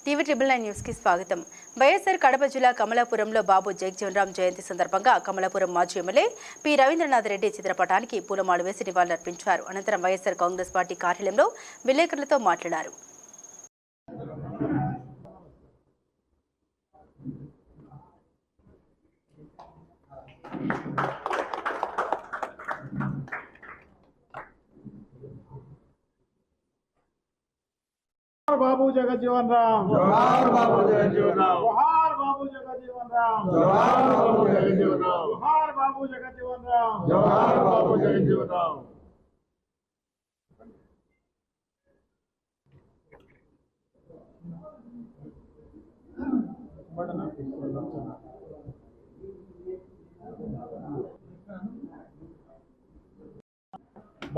TV9 న్యూస్కి స్వాగతం. వైఎస్ఆర్ కడప జిల్లా కమలాపురంలో బాబు జగజ్జీవన్రామ్ జయంతి సందర్భంగా కమలాపురం మాజీ ఎమ్మెల్యే పి రవీంద్రనాథ్ రెడ్డి చిత్రపటానికి పూలమాల వేసి నివాళులర్పించారు. అనంతరం వైఎస్ఆర్ కాంగ్రెస్ పార్టీ కార్యాలయంలో విలేకరులతో మాట్లాడారు. बाबू जगजीवन राम जोहार बाबू जगजीवन राम जोहार बाबू जगजीवन राम जोहार बाबू जगजीवन राम जोहार बाबू जगजीवन राम जोहार बाबू जगजीवन राम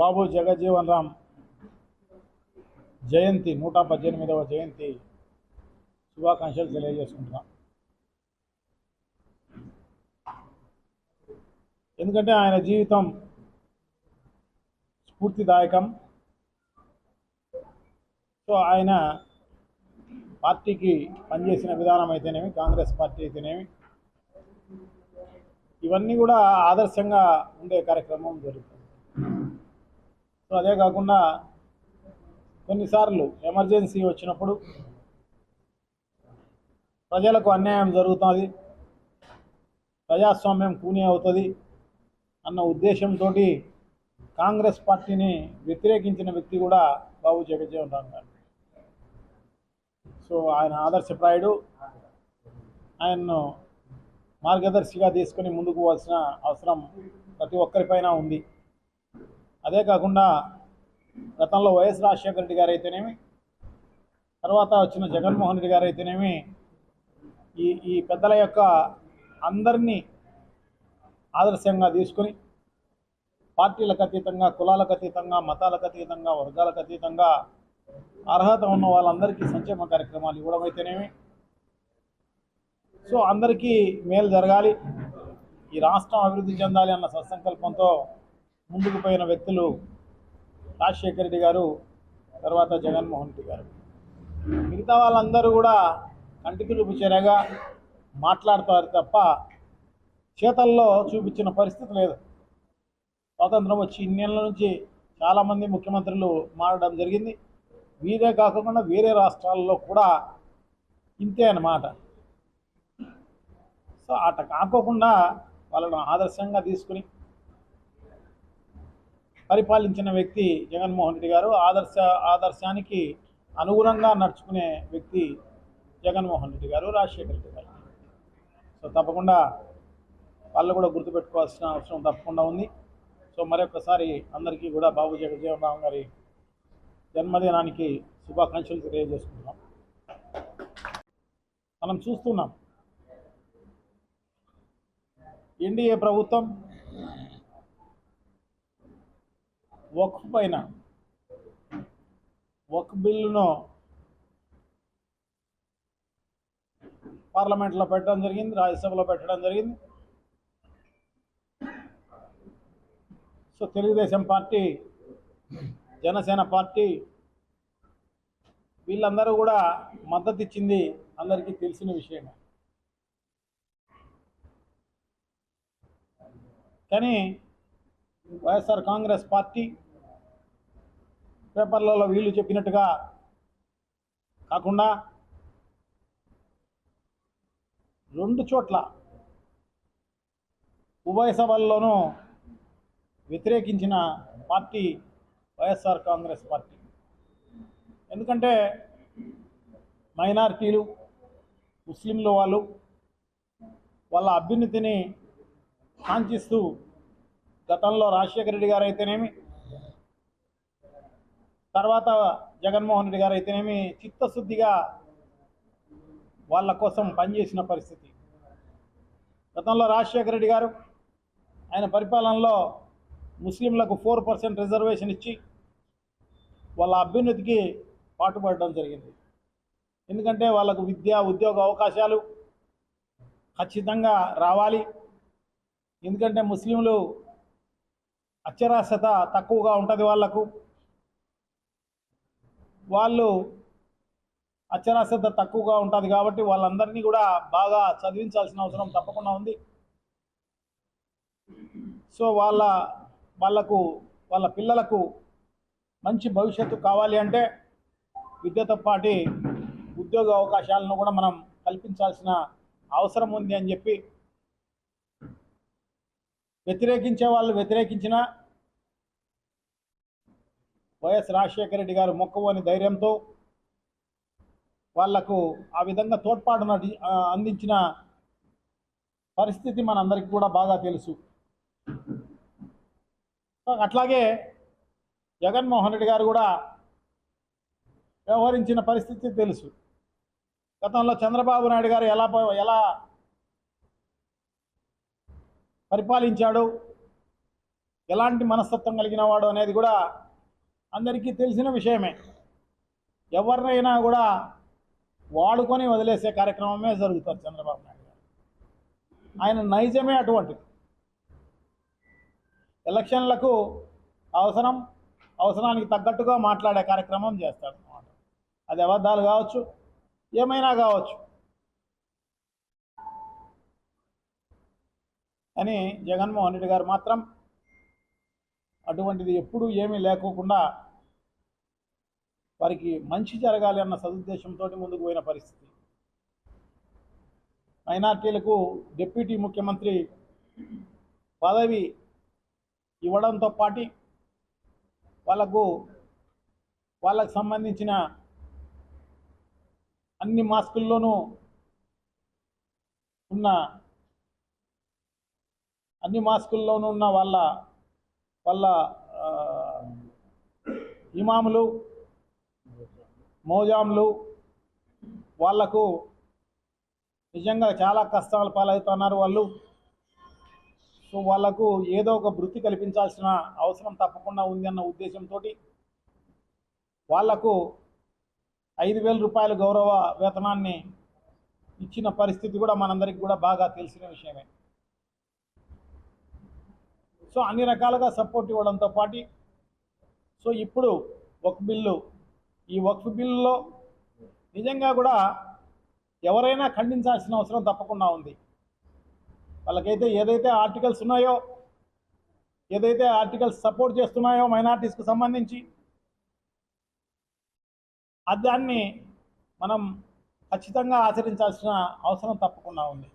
बाबू जगजीवन राम జయంతి 118వ జయంతి శుభాకాంక్షలు తెలియజేసుకుంటున్నాం. ఎందుకంటే ఆయన జీవితం స్ఫూర్తిదాయకం. సో ఆయన పార్టీకి పనిచేసిన విధానం అయితేనేమి, కాంగ్రెస్ పార్టీ అయితేనేమి, ఇవన్నీ కూడా ఆదర్శంగా ఉండే కార్యక్రమం జరుగుతుంది. సో అదే కాకుండా కొన్నిసార్లు ఎమర్జెన్సీ వచ్చినప్పుడు ప్రజలకు అన్యాయం జరుగుతుంది, ప్రజాస్వామ్యం కూని అవుతుంది అన్న ఉద్దేశంతో కాంగ్రెస్ పార్టీని వ్యతిరేకించిన వ్యక్తి కూడా బాబు జగజ్జీవన్ రామ్ గారు. సో ఆయన ఆదర్శప్రాయుడు. ఆయన్ను మార్గదర్శిగా తీసుకొని ముందుకు పోవాల్సిన అవసరం ప్రతి ఒక్కరిపైన ఉంది. అదే కాకుండా గతంలో వైఎస్ రాజశేఖర రెడ్డి గారు అయితేనేమి, తర్వాత వచ్చిన జగన్మోహన్ రెడ్డి గారు అయితేనేమి, ఈ పెద్దల యొక్క అందరినీ ఆదర్శంగా తీసుకొని పార్టీలకు అతీతంగా, కులాలకు అతీతంగా, మతాలకు అతీతంగా, వర్గాలకు అతీతంగా అర్హత ఉన్న వాళ్ళందరికీ సంక్షేమ కార్యక్రమాలు ఇవ్వడం అయితేనేమి, సో అందరికీ మేలు జరగాలి, ఈ రాష్ట్రం అభివృద్ధి చెందాలి అన్న సత్సంకల్పంతో ముందుకు పోయిన వ్యక్తులు రాజశేఖర రెడ్డి గారు, తర్వాత జగన్మోహన్ రెడ్డి గారు. మిగతా వాళ్ళందరూ కూడా కంటికి చూపించేలాగా మాట్లాడతారు తప్ప చేతల్లో చూపించిన పరిస్థితి లేదు. స్వాతంత్రం వచ్చి ఇన్నేళ్ళ నుంచి చాలామంది ముఖ్యమంత్రులు మారడం జరిగింది. వీరే కాకుండా వేరే రాష్ట్రాల్లో కూడా ఇంతే అన్నమాట. సో అట కాకోకుండా వాళ్ళను ఆదర్శంగా తీసుకుని పరిపాలించిన వ్యక్తి జగన్మోహన్ రెడ్డి గారు. ఆదర్శానికి అనుగుణంగా నడుచుకునే వ్యక్తి జగన్మోహన్ రెడ్డి గారు, రాజశేఖర రెడ్డి గారు. సో తప్పకుండా వాళ్ళు కూడా గుర్తుపెట్టుకోవాల్సిన అవసరం తప్పకుండా ఉంది. సో మరొకసారి అందరికీ కూడా బాబు జగజ్జీవన్ రామ్ గారి జన్మదినానికి శుభాకాంక్షలు తెలియజేసుకుంటున్నాం. మనం చూస్తున్నాం, ఎన్డీఏ ప్రభుత్వం వక్ఫ్ పైన వక్ఫ్ బిల్లును పార్లమెంట్లో పెట్టడం జరిగింది, రాజ్యసభలో పెట్టడం జరిగింది. So Telugu Desam party, Janasena party వీళ్ళందరూ కూడా మద్దతు ఇచ్చింది అందరికీ తెలిసిన విషయమే. కానీ వైఎస్ఆర్ కాంగ్రెస్ పార్టీ పేపర్లలో వీళ్ళు చెప్పినట్టుగా కాకుండా రెండు చోట్ల ఉభయ సభల్లోనూ వ్యతిరేకించిన పార్టీ వైఎస్ఆర్ కాంగ్రెస్ పార్టీ. ఎందుకంటే మైనారిటీలు, ముస్లింలు వాళ్ళ అభ్యున్నతిని కాంక్షిస్తూ గతంలో రాజశేఖర రెడ్డి గారు అయితేనేమి, తర్వాత జగన్మోహన్ రెడ్డి గారు అయితేనేమి చిత్తశుద్ధిగా వాళ్ళ కోసం పనిచేసిన పరిస్థితి. గతంలో రాజశేఖర రెడ్డి గారు ఆయన పరిపాలనలో ముస్లింలకు 4% రిజర్వేషన్ ఇచ్చి వాళ్ళ అభ్యున్నతికి పాటుపడడం జరిగింది. ఎందుకంటే వాళ్ళకు విద్య, ఉద్యోగ అవకాశాలు ఖచ్చితంగా రావాలి. ఎందుకంటే ముస్లింలు అక్షరాస్యత తక్కువగా ఉంటుంది. వాళ్ళు అక్షరాస్యత తక్కువగా ఉంటుంది కాబట్టి వాళ్ళందరినీ కూడా బాగా చదివించాల్సిన అవసరం తప్పకుండా ఉంది. సో వాళ్ళ పిల్లలకు మంచి భవిష్యత్తు కావాలి అంటే విద్యతో పాటు ఉద్యోగ అవకాశాలను కూడా మనం కల్పించాల్సిన అవసరం ఉంది అని చెప్పి వ్యతిరేకించే వాళ్ళు వ్యతిరేకించిన వైఎస్ రాజశేఖర రెడ్డి గారు మొక్కవోని ధైర్యంతో వాళ్లకు ఆ విధంగా తోడ్పాటును అందించిన పరిస్థితి మనందరికీ కూడా బాగా తెలుసు. అట్లాగే జగన్మోహన్ రెడ్డి గారు కూడా వ్యవహరించిన పరిస్థితి తెలుసు. గతంలో చంద్రబాబు నాయుడు గారు ఎలా పరిపాలించాడు, ఎలాంటి మనస్తత్వం కలిగిన వాడు అనేది కూడా అందరికీ తెలిసిన విషయమే. ఎవరినైనా కూడా వాడుకొని వదిలేసే కార్యక్రమమే జరుగుతుంది చంద్రబాబు నాయుడు గారు. ఆయన నైజమే అటువంటిది. ఎలక్షన్లకు అవసరానికి తగ్గట్టుగా మాట్లాడే కార్యక్రమం చేస్తాడు. అది అబద్ధాలు కావచ్చు, ఏమైనా కావచ్చు. అని జగన్మోహన్ రెడ్డి గారు మాత్రం అటువంటిది ఎప్పుడూ ఏమీ లేకోకుండా వారికి మంచి జరగాలి అన్న సదుద్దేశంతో ముందుకు పోయిన పరిస్థితి. మైనార్టీలకు డిప్యూటీ ముఖ్యమంత్రి పదవి ఇవ్వడంతో పాటు వాళ్ళకు సంబంధించిన అన్ని మాస్కుల్లోనూ ఉన్న వాళ్ళ ఇమాములు మోజాములు వాళ్లకు నిజంగా చాలా కష్టాలు పాలవుతున్నారు వాళ్ళు. సో వాళ్లకు ఏదో ఒక వృత్తి కల్పించాల్సిన అవసరం తప్పకుండా ఉంది అన్న ఉద్దేశంతో వాళ్లకు 5,000 రూపాయల గౌరవ వేతనాన్ని ఇచ్చిన పరిస్థితి కూడా మనందరికీ కూడా బాగా తెలిసిన విషయమే. సో అన్ని రకాలుగా సపోర్ట్ ఇవ్వడంతో పాటు సో ఇప్పుడు ఈ వక్ఫ్ బిల్లులో నిజంగా కూడా ఎవరైనా ఖండించాల్సిన అవసరం తప్పకుండా ఉంది. వాళ్ళకైతే ఏదైతే ఆర్టికల్స్ ఉన్నాయో, ఏదైతే ఆర్టికల్స్ సపోర్ట్ చేస్తున్నాయో మైనారిటీస్కు సంబంధించి, దాన్ని మనం ఖచ్చితంగా ఆచరించాల్సిన అవసరం తప్పకుండా ఉంది.